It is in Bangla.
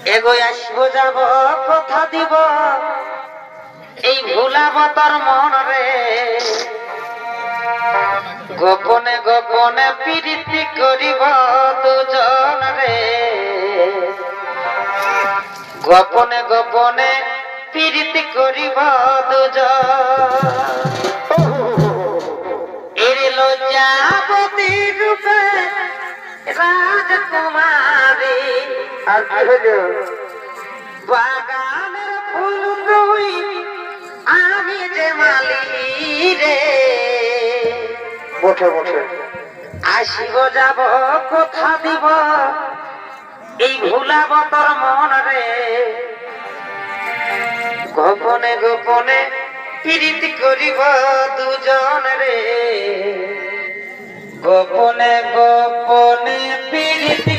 এগো আসবো যাব কথা দিব এই ভুলাব তোর মন রে গোপনে গোপনে প্রীতি করিব দুজন রে গোপনে গোপনে প্রীতি করিব দুজন এর লজ্জাবতী রূপে রাজকুমারী আর কি হলো বাগানের ফুল তুই আমি যে মালি রে বসে বসে আসিব যাব কথা দিব এই ভুলাব তোর মন রে গোপনে গোপনে প্রীতি করিব দুজন রে গোপনে গোপনে প্রীতি